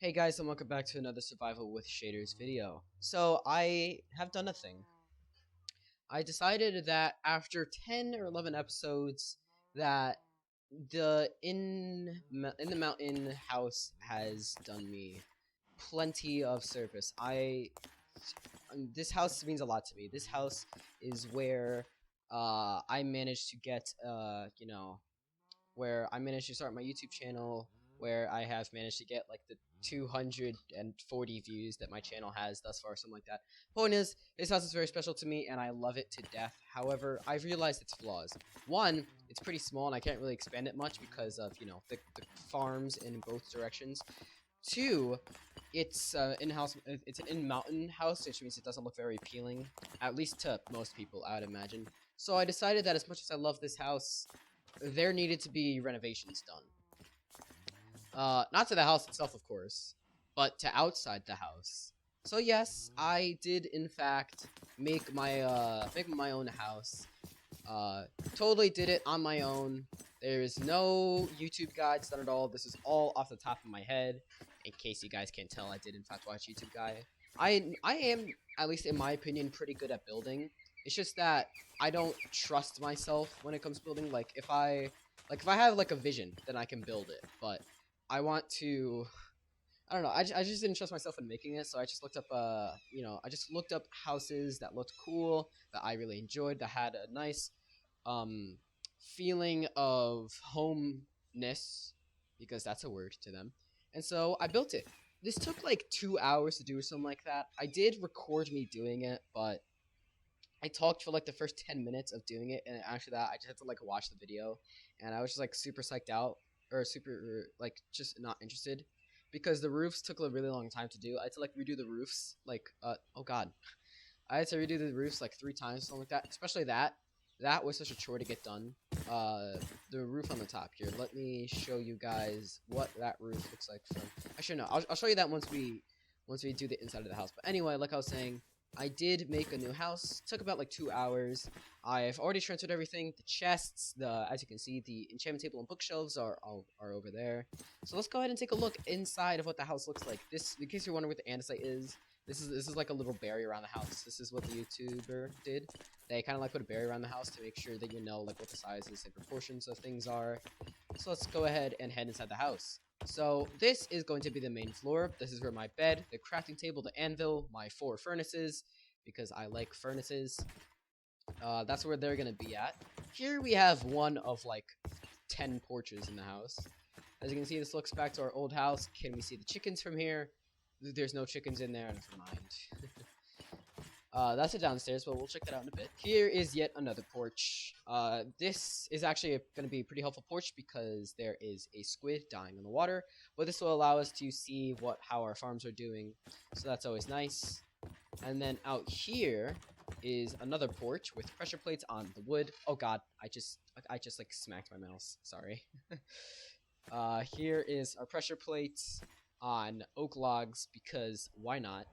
Hey guys, and welcome back to another survival with shaders video. So I have done a thing. I decided that after 10 or 11 episodes that the in the mountain house has done me plenty of service. This house means a lot to me. This house is where I managed to get where I managed to start my YouTube channel, where I have managed to get like the 240 views that my channel has thus far, something like that. Point is, this house is very special to me and I love it to death. However, I've realized its flaws. One, it's pretty small and I can't really expand it much because of, the farms in both directions. Two, it's it's an in-mountain house, which means it doesn't look very appealing, at least to most people, I would imagine. So I decided that as much as I love this house, there needed to be renovations done. Not to the house itself, of course, but to outside the house. So yes, I did in fact make my own house. Totally did it on my own. There is no YouTube guides done at all. This is all off the top of my head. In case you guys can't tell, I did in fact watch YouTube guy. I am, at least in my opinion, pretty good at building. It's just that I don't trust myself when it comes to building. Like if I have like a vision, then I can build it. But I want to. I don't know. I just didn't trust myself in making it, so I just looked up. I just looked up houses that looked cool, that I really enjoyed, that had a nice, feeling of homeness, because that's a word to them. And so I built it. This took like 2 hours to do or something like that. I did record me doing it, but I talked for like the first 10 minutes of doing it, and after that, I just had to like watch the video, and I was just like super psyched out, or super like just not interested, because the roofs took a really long time to do. I had to like redo the roofs, like oh god, I had to redo the roofs like 3 times, something like that. Especially that. That was such a chore to get done. The roof on the top here. Let me show you guys what that roof looks like from. Actually, no. I'll show you that once we do the inside of the house. But anyway, like I was saying, I did make a new house. It took about like 2 hours. I've already transferred everything. The chests, as you can see, the enchantment table and bookshelves are over there. So let's go ahead and take a look inside of what the house looks like. This, in case you're wondering what the andesite is, this is like a little barrier around the house. This is what the YouTuber did. They kind of like put a barrier around the house to make sure that you know like what the sizes and proportions of things are. So let's go ahead and head inside the house. So this is going to be the main floor. This is where my bed, the crafting table, the anvil, my 4 furnaces, because I like furnaces. That's where they're gonna be at. Here we have one of like 10 porches in the house. As you can see, this looks back to our old house. Can we see the chickens from here? There's no chickens in there, never mind. That's it downstairs, but we'll check that out in a bit. Here is yet another porch. This is actually going to be a pretty helpful porch because there is a squid dying in the water, but this will allow us to see how our farms are doing, so that's always nice. And then out here is another porch with pressure plates on the wood. Oh god, I just like smacked my mouse. Sorry. Here is our pressure plates on oak logs because why not?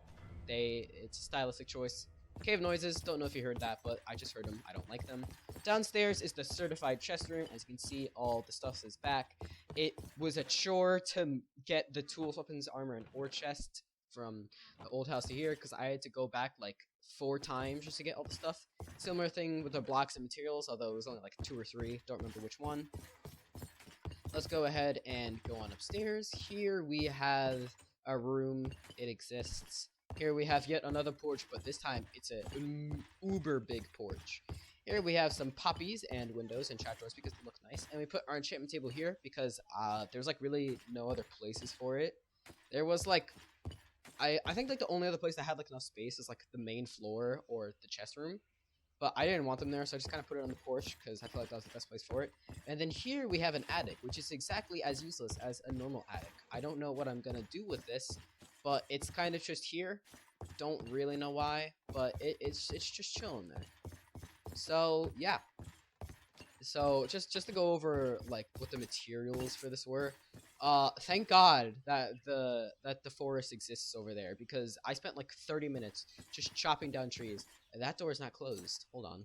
It's a stylistic choice. Cave noises, don't know if you heard that, but I just heard them. I don't like them. Downstairs is the certified chest room. As you can see, all the stuff is back. It was a chore to get the tools, weapons, armor, and ore chest from the old house to here because I had to go back like 4 times just to get all the stuff. Similar thing with the blocks and materials, although it was only like 2 or 3. Don't remember which one. Let's go ahead and go on upstairs. Here we have a room. It exists. Here we have yet another porch, but this time it's a uber big porch. Here we have some poppies and windows and trapdoors because they look nice. And we put our enchantment table here because there's like really no other places for it. There was like, I think like the only other place that had like enough space is like the main floor or the chest room. But I didn't want them there, so I just kind of put it on the porch because I feel like that was the best place for it. And then here we have an attic, which is exactly as useless as a normal attic. I don't know what I'm going to do with this, but it's kind of just here. Don't really know why, but it's just chilling there. So, yeah. So, just to go over, like, what the materials for this were. Thank God that the forest exists over there, because I spent like 30 minutes just chopping down trees, and that door is not closed. Hold on.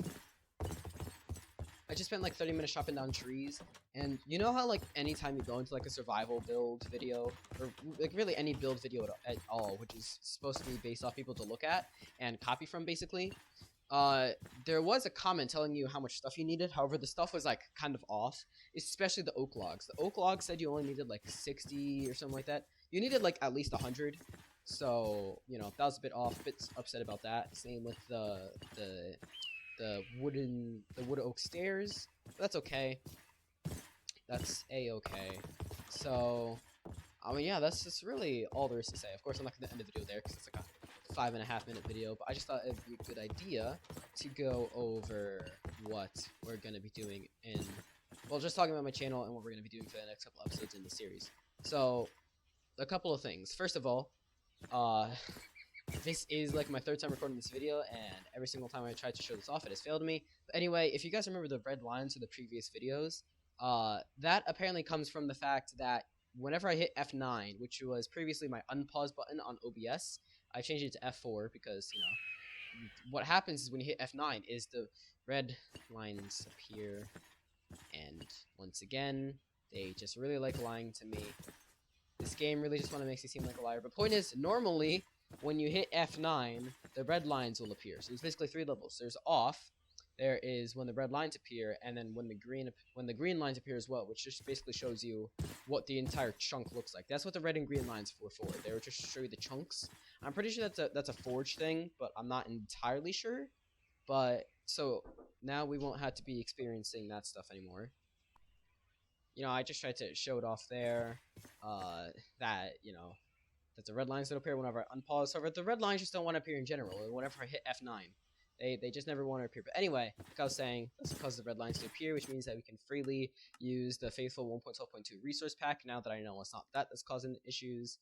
I just spent like 30 minutes chopping down trees, and you know how like anytime you go into like a survival build video, or like really any build video at all, which is supposed to be based off people to look at and copy from basically, there was a comment telling you how much stuff you needed. However, the stuff was like kind of off, especially the oak logs. The oak logs said you only needed like 60 or something like that. You needed like at least 100. So, you know, that was a bit off, a bit upset about that. Same with the wood oak stairs. But that's okay. That's a-okay. So, I mean, yeah, that's just really all there is to say. Of course, I'm not going to end the video there because it's like a 5.5-minute video, but I just thought it'd be a good idea to go over what we're going to be doing in, well, just talking about my channel and what we're going to be doing for the next couple episodes in the series. So, a couple of things. First of all, this is like my 3rd time recording this video, and every single time I tried to show this off, it has failed me. But anyway, if you guys remember the red lines of the previous videos, that apparently comes from the fact that whenever I hit F9, which was previously my unpause button on OBS, I changed it to F4 because, you know, what happens is when you hit F9 is the red lines appear, and once again, they just really like lying to me. This game really just makes me seem like a liar. But point is, normally, when you hit F9, the red lines will appear. So there's basically 3 levels. There's off, there is when the red lines appear, and then when the green lines appear as well, which just basically shows you what the entire chunk looks like. That's what the red and green lines were for. They were just to show you the chunks. I'm pretty sure that's a Forge thing, but I'm not entirely sure. But so now we won't have to be experiencing that stuff anymore. You know, I just tried to show it off there, that, you know, that the red lines don't appear whenever I unpause. However, the red lines just don't want to appear in general, whenever I hit F9. They just never want to appear. But anyway, like I was saying, this causes the red lines to appear, which means that we can freely use the faithful 1.12.2 resource pack, now that I know it's not that's causing issues.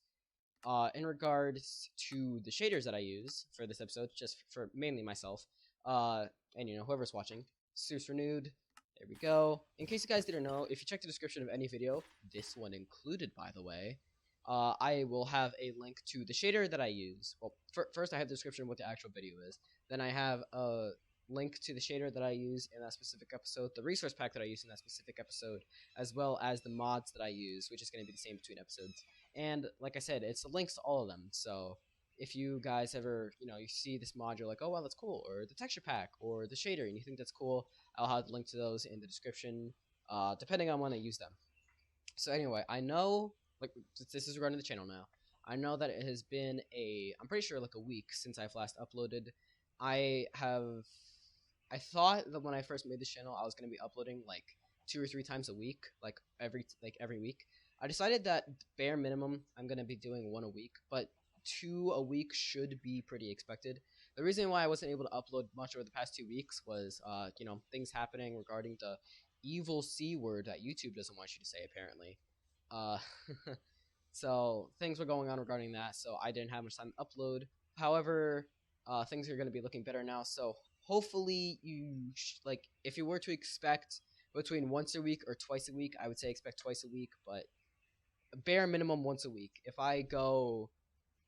In regards to the shaders that I use for this episode, just for mainly myself, and, you know, whoever's watching, SEUS renewed. There we go. In case you guys didn't know, if you check the description of any video, this one included, by the way, I will have a link to the shader that I use. Well, first I have the description of what the actual video is. Then I have a link to the shader that I use in that specific episode, the resource pack that I use in that specific episode, as well as the mods that I use, which is going to be the same between episodes. And like I said, it's the links to all of them. So if you guys ever, you know, you see this mod, you're like, oh, wow, that's cool, or the texture pack, or the shader, and you think that's cool, I'll have the link to those in the description, depending on when I use them. So anyway, I know, like, this is regarding the channel now. I know that it has been I'm pretty sure like a week since I've last uploaded. I thought that when I first made this channel, I was going to be uploading like 2 or 3 times a week, like every week. I decided that bare minimum, I'm going to be doing 1 a week, but 2 a week should be pretty expected. The reason why I wasn't able to upload much over the past 2 weeks was, you know, things happening regarding the evil C word that YouTube doesn't want you to say, apparently. So things were going on regarding that, so I didn't have much time to upload. However, things are going to be looking better now, so hopefully like, if you were to expect between once a week or twice a week, I would say expect twice a week, but bare minimum once a week. If I go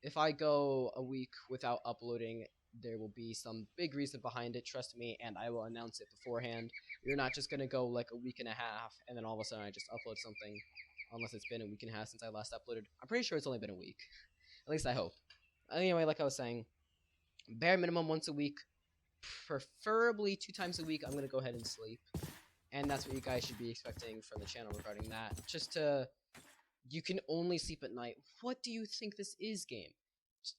a week without uploading, there will be some big reason behind it, trust me, and I will announce it beforehand. You're not just going to go like a week and a half, and then all of a sudden I just upload something, unless it's been a week and a half since I last uploaded. I'm pretty sure it's only been a week. At least I hope. Anyway, like I was saying, bare minimum once a week, preferably 2 times a week, I'm going to go ahead and sleep. And that's what you guys should be expecting from the channel regarding that. You can only sleep at night. What do you think this is, game?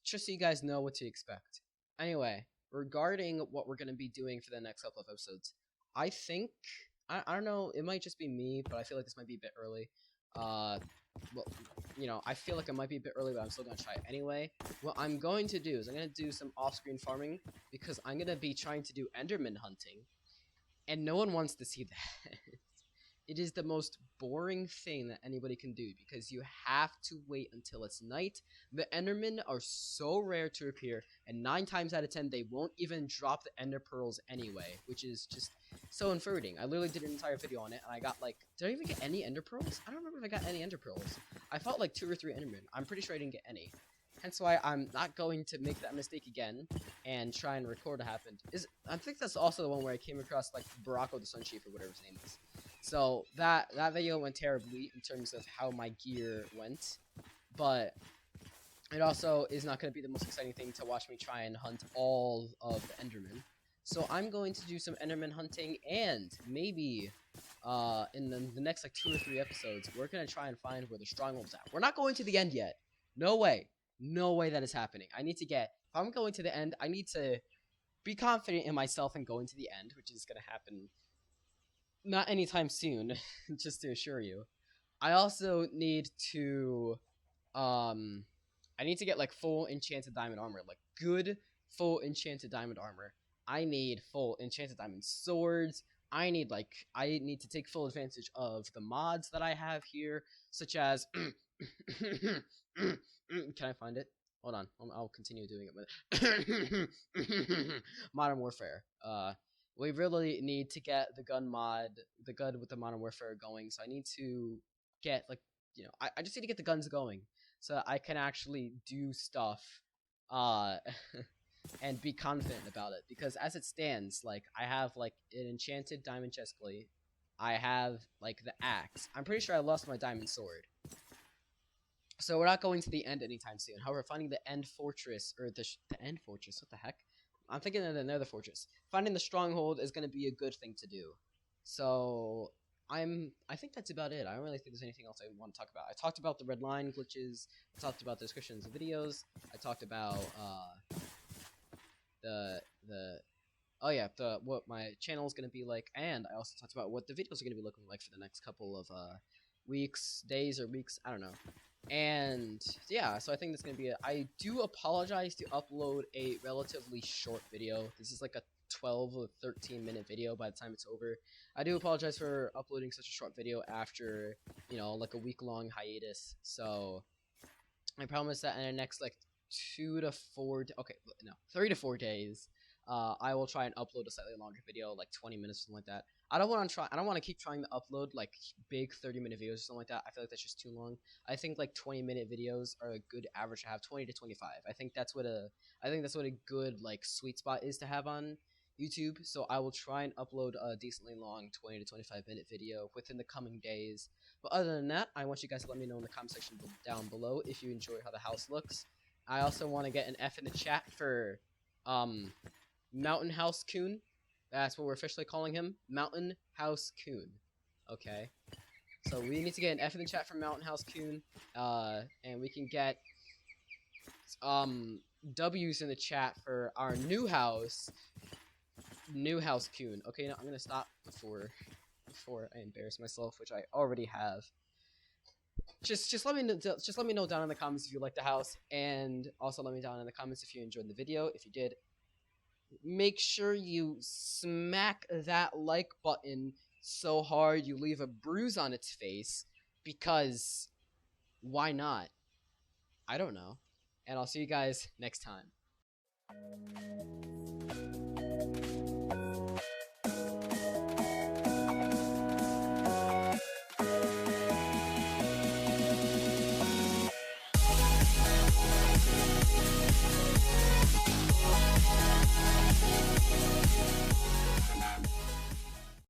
Just so you guys know what to expect. Anyway, regarding what we're going to be doing for the next couple of episodes, I think, I don't know, it might just be me, but I feel like this might be a bit early. Well, you know, I feel like it might be a bit early, but I'm still going to try it anyway. What I'm going to do is I'm going to do some off-screen farming, because I'm going to be trying to do Enderman hunting, and no one wants to see that. It is the most boring thing that anybody can do, because you have to wait until it's night. The Endermen are so rare to appear, and 9 times out of 10 they won't even drop the Ender Pearls anyway, which is just so infuriating. I literally did an entire video on it, and I got like, did I even get any Ender Pearls? I don't remember if I got any Ender Pearls. I felt like 2 or 3 Endermen. I'm pretty sure I didn't get any. Hence why I'm not going to make that mistake again and try and record what happened. I think that's also the one where I came across like Barako the Sun Chief or whatever his name is. So that video went terribly in terms of how my gear went, but it also is not going to be the most exciting thing to watch me try and hunt all of the Endermen. So I'm going to do some Enderman hunting, and maybe in the next like 2 or 3 episodes, we're going to try and find where the stronghold's at. We're not going to the end yet. No way. No way that is happening. If I'm going to the end, I need to be confident in myself and going to the end, which is going to happen not anytime soon, just to assure you. I also need to, I need to get like full enchanted diamond armor, like good full enchanted diamond armor. I need full enchanted diamond swords. I need to take full advantage of the mods that I have here, such as can I find it? Hold on, I'll continue doing it with Modern Warfare. We really need to get the gun with the Modern Warfare going. So I need to get I just need to get the guns going so that I can actually do stuff, and be confident about it. Because as it stands, like I have like an enchanted diamond chestplate. I have like the axe. I'm pretty sure I lost my diamond sword. So we're not going to the end anytime soon. However, finding the end fortress, or the end fortress, what the heck? I'm thinking of the nether fortress. Finding the stronghold is going to be a good thing to do. So I think that's about it. I don't really think there's anything else I want to talk about. I talked about the red line glitches. I talked about the descriptions of videos. I talked about what my channel is going to be like, and I also talked about what the videos are going to be looking like for the next couple of days or weeks. I don't know. And yeah, so I think that's gonna be it. I do apologize to upload a relatively short video. This is like a 12 or 13-minute video by the time it's over. I do apologize for uploading such a short video after, like a week-long hiatus. So I promise that in the next like 3 to 4 days, I will try and upload a slightly longer video, like 20 minutes or something like that. I don't want to keep trying to upload like big 30-minute videos or something like that. I feel like that's just too long. I think like 20-minute videos are a good average to have, 20 to 25. I think that's what a good like sweet spot is to have on YouTube. So I will try and upload a decently long 20 to 25-minute video within the coming days. But other than that, I want you guys to let me know in the comment section down below if you enjoy how the house looks. I also want to get an F in the chat for Mountain House Coon. That's what we're officially calling him. Mountain House Coon. Okay. So we need to get an F in the chat for Mountain House Coon. And we can get W's in the chat for our new house Coon. Okay, now I'm gonna stop before I embarrass myself, which I already have. Just let me know down in the comments if you like the house, and also let me down in the comments if you enjoyed the video. If you did, make sure you smack that like button so hard you leave a bruise on its face, because why not? I don't know. And I'll see you guys next time.